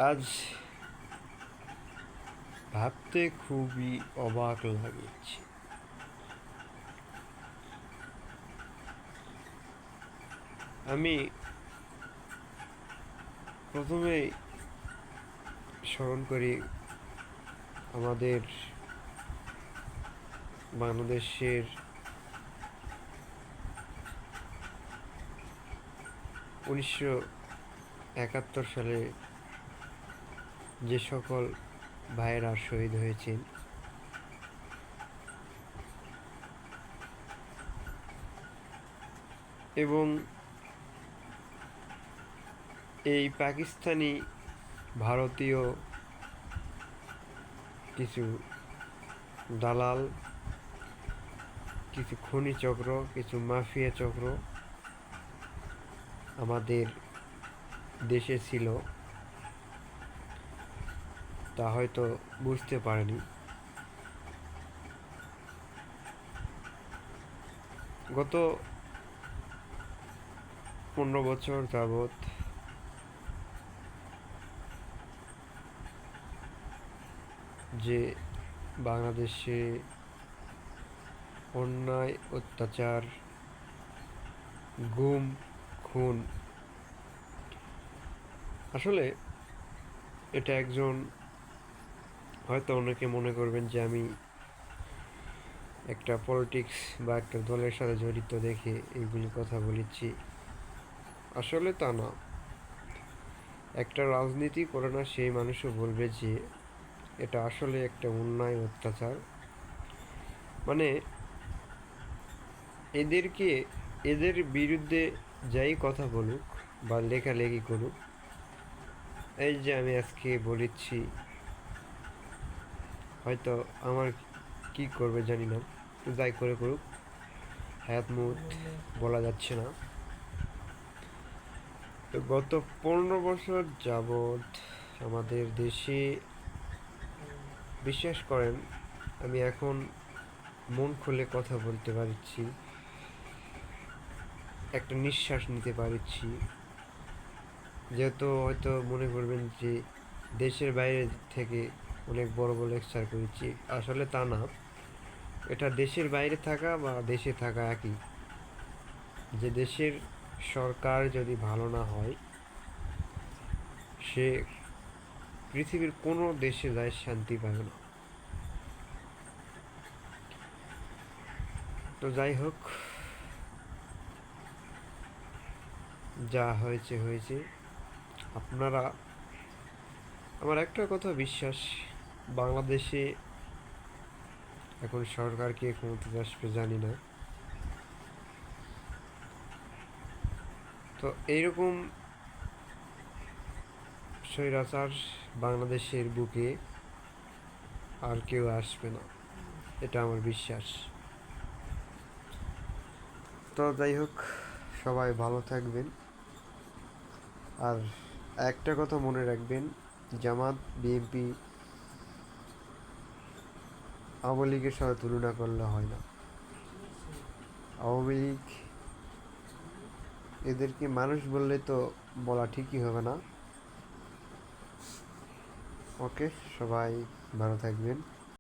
আজ ভাবতে খুবই অবাক লাগছে। আমি প্রথমেই স্মরণ করি আমাদের বাংলাদেশের 1971 সালে যে সকল ভাইয়েরা শহীদ হয়েছেন, এবং এই পাকিস্তানি ভারতীয় কিছু দালাল, কিছু খনি চক্র, কিছু মাফিয়া চক্র আমাদের দেশে ছিল, তা হয়তো বুঝতে পারেনি। গত 15 বছর যাবৎ যে বাংলাদেশে অন্যায়, অত্যাচার, গুম, খুন, আসলে এটা একজন, হয়তো অনেকে মনে করবেন যে আমি একটা পলিটিক্স বা একটা দলের সাথে জড়িত দেখে এইগুলি কথা বলেছি। আসলে তা না। একটা রাজনীতি করে না সেই মানুষও বলবে যে এটা আসলে একটা অন্যায়, অত্যাচার। মানে এদেরকে, এদের বিরুদ্ধে যাই কথা বলুক বা লেখালেখি করুক, এই যে আমি আজকে বলেছি, হয়তো আমার কি করবে জানি না, যাই করে করুক, হায়াত মুত বলা যাচ্ছে না। তো গত 15 বছর যাবৎ আমাদের দেশে, বিশ্বাস করেন, আমি এখন মন খুলে কথা বলতে পারছি, একটা নিঃশ্বাস নিতে পারছি। যেহেতু হয়তো মনে করবেন যে দেশের বাইরে থেকে অনেক বড় বড় লেকচার করেছি, আসলে তা না। এটা দেশের বাইরে থাকা বা দেশে থাকা একই। যে দেশের সরকার যদি ভালো না হয়, সে পৃথিবীর কোনো দেশে যায় শান্তি পাবে না। তো যাই হোক, যা হয়েছে হয়েছে। আপনারা, আমার একটা কথা বিশ্বাস, বাংলাদেশে এখন সরকার কে ক্ষমতায় আসবে জানি না। তো এইরকম স্বৈরাচার বাংলাদেশের বুকে আর কেউ আসবে না, এটা আমার বিশ্বাস। তো যাই হোক, সবাই ভালো থাকবেন। আর একটা কথা মনে রাখবেন, জামাত, বিএনপি, আওয়ামী লীগের সাথে তুলনা করলে হয় না। আওয়ামী লীগ, এদেরকে মানুষ বললে তো বলা ঠিকই হবে না। ওকে, সবাই ভালো থাকবেন।